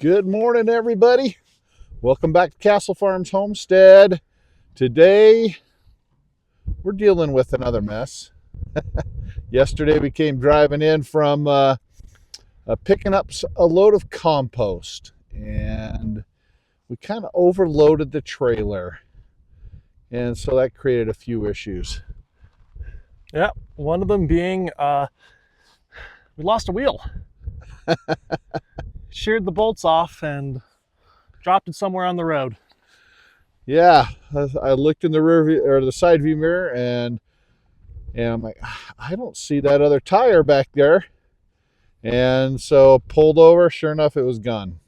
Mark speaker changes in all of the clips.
Speaker 1: Good morning, everybody. Welcome back to Castle Farms Homestead. Today, we're dealing with another mess. Yesterday, we came driving in from picking up a load of compost, and we kind of overloaded the trailer, and so that created a few issues.
Speaker 2: Yeah, one of them being we lost a wheel. Sheared the bolts off and dropped it somewhere on the road.
Speaker 1: Yeah, I looked in the rear view, or the side view mirror, and I'm like, I don't see that other tire back there. And so pulled over. Sure enough, it was gone.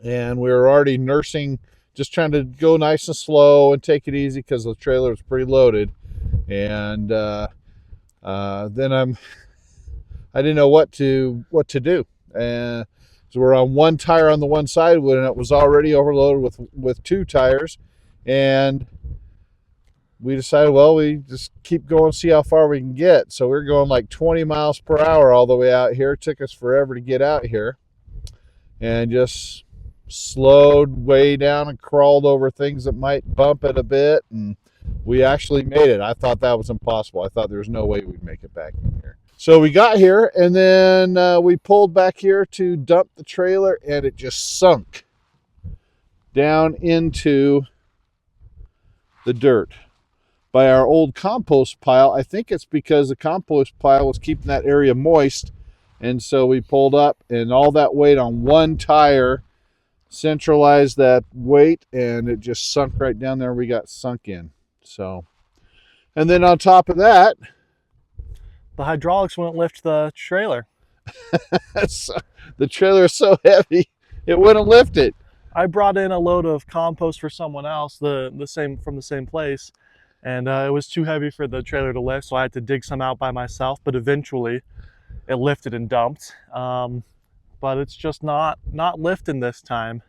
Speaker 1: And we were already nursing, just trying to go nice and slow and take it easy because the trailer was pretty loaded. And then I didn't know what to do. And so we're on one tire on the one side when it was already overloaded with two tires. And we decided, well, we just keep going, see how far we can get. So we're going like 20 miles per hour all the way out here. It took us forever to get out here. And just slowed way down and crawled over things that might bump it a bit. And we actually made it. I thought that was impossible. I thought there was no way we'd make it back in here. So we got here, and then we pulled back here to dump the trailer, and it just sunk down into the dirt by our old compost pile. I think it's because the compost pile was keeping that area moist, and so we pulled up, and all that weight on one tire centralized that weight, and it just sunk right down there. We got sunk in. So, and then on top of that,
Speaker 2: the hydraulics wouldn't lift the trailer.
Speaker 1: The trailer is so heavy, it wouldn't lift it.
Speaker 2: I brought in a load of compost for someone else, the same place, and it was too heavy for the trailer to lift, so I had to dig some out by myself. But eventually, it lifted and dumped. But it's just not lifting this time.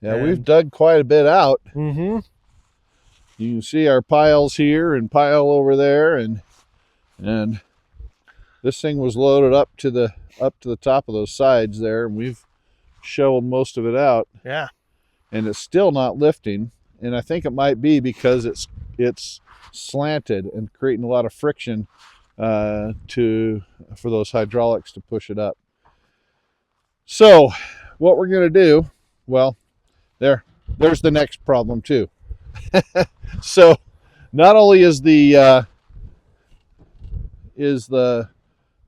Speaker 1: Yeah, we've dug quite a bit out.
Speaker 2: Mm-hmm.
Speaker 1: You can see our piles here and pile over there, and this thing was loaded up to the top of those sides there, and we've shoveled most of it out.
Speaker 2: Yeah.
Speaker 1: And it's still not lifting, and I think it might be because it's slanted and creating a lot of friction for those hydraulics to push it up. So what we're going to do, well, there's the next problem too. So not only is the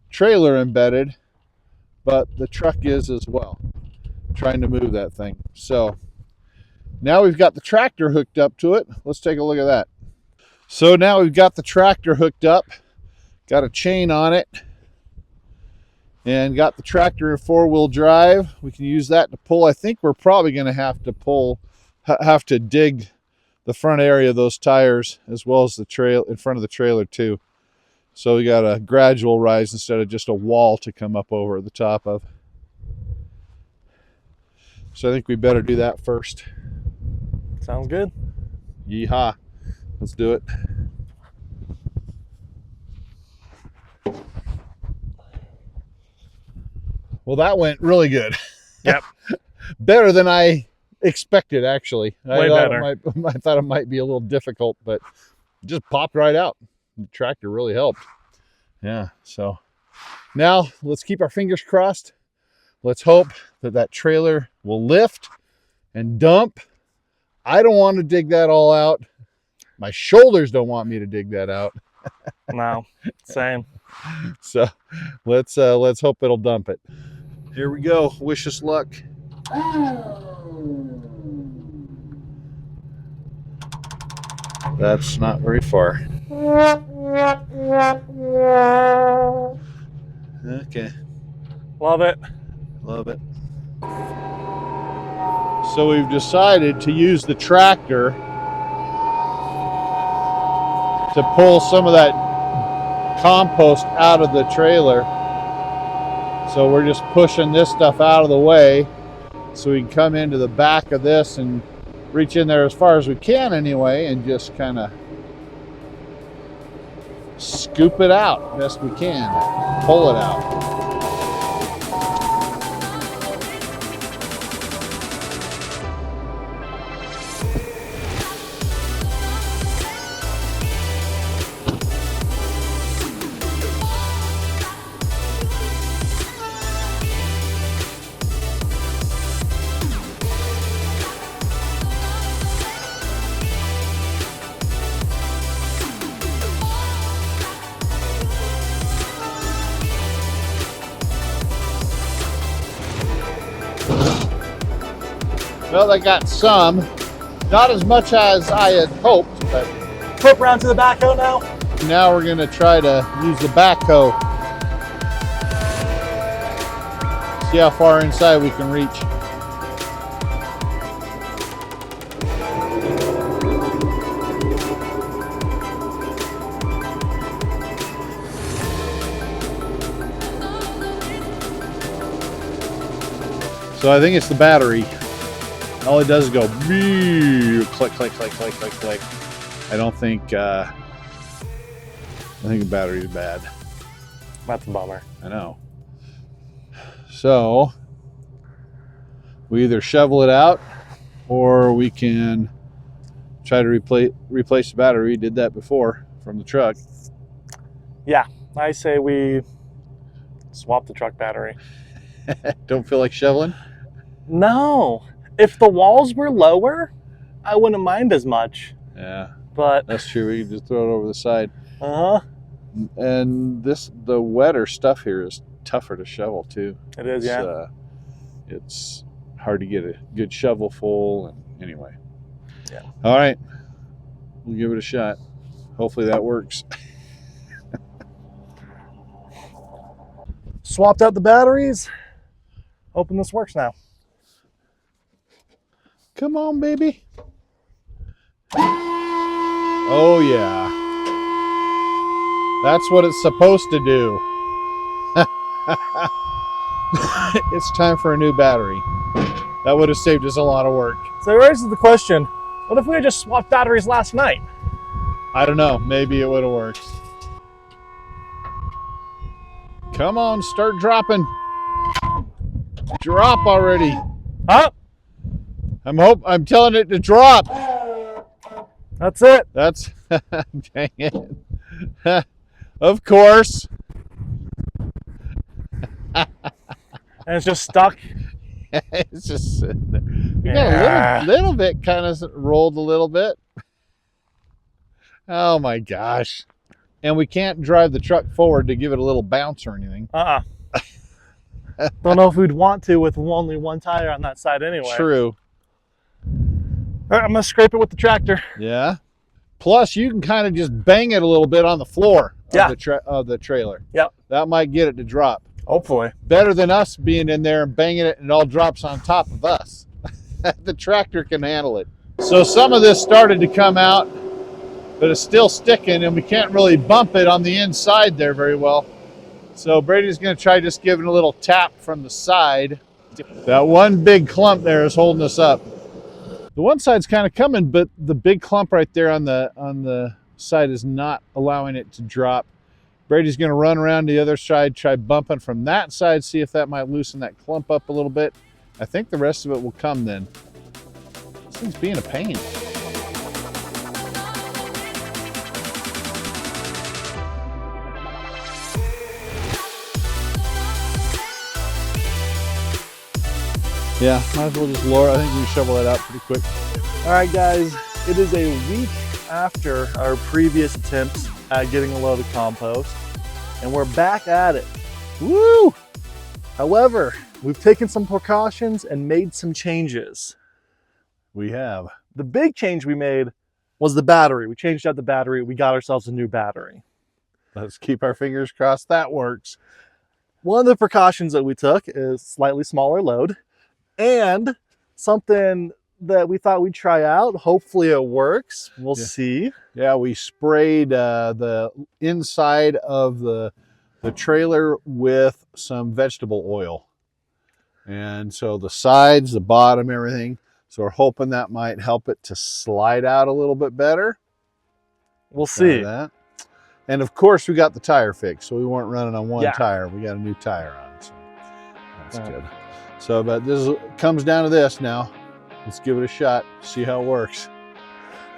Speaker 1: trailer embedded, but the truck is as well, trying to move that thing. So now we've got the tractor hooked up to it. Let's take a look at that. So now we've got the tractor hooked up, got a chain on it, and got the tractor in four-wheel drive. We can use that to pull. I think we're probably going to have to dig the front area of those tires as well as the trail in front of the trailer too. So we got a gradual rise instead of just a wall to come up over the top of. So I think we better do that first.
Speaker 2: Sounds good.
Speaker 1: Yeehaw. Let's do it. Well, that went really good.
Speaker 2: Yep.
Speaker 1: Better than I expected, actually.
Speaker 2: Way better.
Speaker 1: I thought it might be a little difficult, but it just popped right out. The tractor really helped. Yeah, so now let's keep our fingers crossed. Let's hope that trailer will lift and dump. I don't want to dig that all out. My shoulders don't want me to dig that out.
Speaker 2: No, same.
Speaker 1: So let's hope it'll dump it. Here we go. Wish us luck. That's not very far. Okay.
Speaker 2: Love it.
Speaker 1: Love it. So we've decided to use the tractor to pull some of that compost out of the trailer. So we're just pushing this stuff out of the way so we can come into the back of this and reach in there as far as we can anyway, and just kind of scoop it out best we can, pull it out. Well, I got some. Not as much as I had hoped, but
Speaker 2: Flip around to the backhoe now.
Speaker 1: now we're gonna try to use the backhoe. See how far inside we can reach. So I think it's the battery. All it does is go click, click, click, click, click, click. I don't think I think the battery's bad.
Speaker 2: That's a bummer.
Speaker 1: I know. So we either shovel it out or we can try to replace the battery. We did that before from the truck.
Speaker 2: Yeah, I say we swap the truck battery.
Speaker 1: Don't feel like shoveling?
Speaker 2: No. If the walls were lower, I wouldn't mind as much.
Speaker 1: Yeah,
Speaker 2: But
Speaker 1: that's true. We can just throw it over the side.
Speaker 2: uh-huh.
Speaker 1: And the wetter stuff here is tougher to shovel too.
Speaker 2: It is, yeah.
Speaker 1: It's hard to get a good shovel full. And anyway.
Speaker 2: Yeah.
Speaker 1: All right. We'll give it a shot. Hopefully that works.
Speaker 2: Swapped out the batteries. Hoping this works now.
Speaker 1: Come on, baby. Oh, yeah. That's what it's supposed to do. It's time for a new battery. That would have saved us a lot of work.
Speaker 2: So it raises the question, what if we had just swapped batteries last night?
Speaker 1: I don't know. Maybe it would have worked. Come on, start dropping. Drop already.
Speaker 2: Huh?
Speaker 1: I'm telling it to drop.
Speaker 2: That's it.
Speaker 1: That's dang it. Of course.
Speaker 2: And it's just stuck.
Speaker 1: It's just sitting there. We got a little bit kind of rolled a little bit. Oh my gosh. And we can't drive the truck forward to give it a little bounce or anything.
Speaker 2: Don't know if we'd want to with only one tire on that side anyway.
Speaker 1: True.
Speaker 2: All right, I'm gonna scrape it with the tractor.
Speaker 1: Yeah. Plus, you can kind of just bang it a little bit on the floor of the trailer.
Speaker 2: Yep.
Speaker 1: That might get it to drop.
Speaker 2: Hopefully.
Speaker 1: Better than us being in there and banging it and it all drops on top of us. The tractor can handle it. So some of this started to come out, but it's still sticking and we can't really bump it on the inside there very well. So Brady's going to try just giving a little tap from the side. That one big clump there is holding us up. The one side's kind of coming, but the big clump right there on the side is not allowing it to drop. Brady's going to run around the other side, try bumping from that side, see if that might loosen that clump up a little bit. I think the rest of it will come then. This thing's being a pain. Yeah, might as well just lower. I think we can shovel that out pretty quick.
Speaker 2: All right, guys, it is a week after our previous attempts at getting a load of compost, and we're back at it. Woo! However, we've taken some precautions and made some changes.
Speaker 1: We have.
Speaker 2: The big change we made was the battery. We changed out the battery. We got ourselves a new battery.
Speaker 1: Let's keep our fingers crossed that works.
Speaker 2: One of the precautions that we took is slightly smaller load, and something that we thought we'd try out. Hopefully it works. We'll see.
Speaker 1: Yeah, we sprayed the inside of the trailer with some vegetable oil. And so the sides, the bottom, everything. So we're hoping that might help it to slide out a little bit better.
Speaker 2: We'll see.
Speaker 1: That. And of course we got the tire fixed. So we weren't running on one tire. We got a new tire on. So that's good. So, but this comes down to this now. Let's give it a shot, see how it works.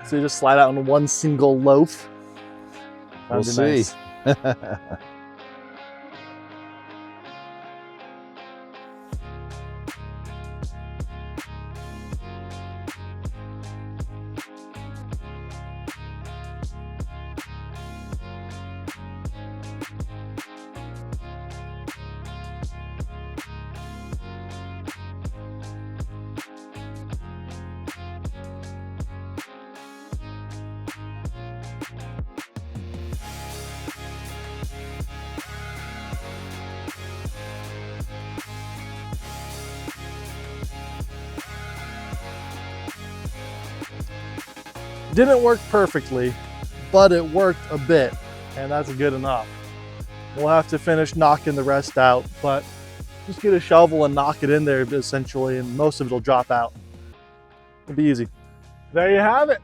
Speaker 2: So you just slide out in one single loaf.
Speaker 1: We'll see. Nice.
Speaker 2: Didn't work perfectly, but it worked a bit, and that's good enough. We'll have to finish knocking the rest out, but just get a shovel and knock it in there essentially, and most of it will drop out. It'll be easy. There you have it.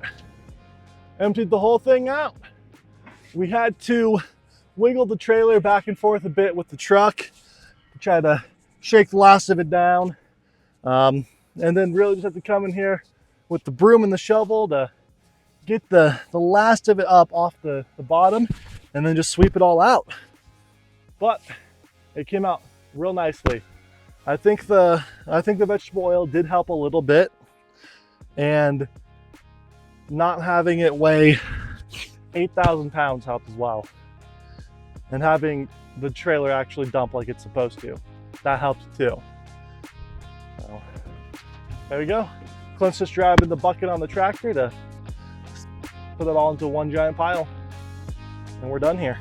Speaker 2: Emptied the whole thing out. We had to wiggle the trailer back and forth a bit with the truck to try to shake the last of it down. And then really just have to come in here with the broom and the shovel to get the last of it up off the bottom, and then just sweep it all out. But it came out real nicely. I think the vegetable oil did help a little bit, and not having it weigh 8,000 pounds helped as well. And having the trailer actually dump like it's supposed to, that helps too. So, there we go. Clint's just driving the bucket on the tractor to put it all into one giant pile. And we're done here.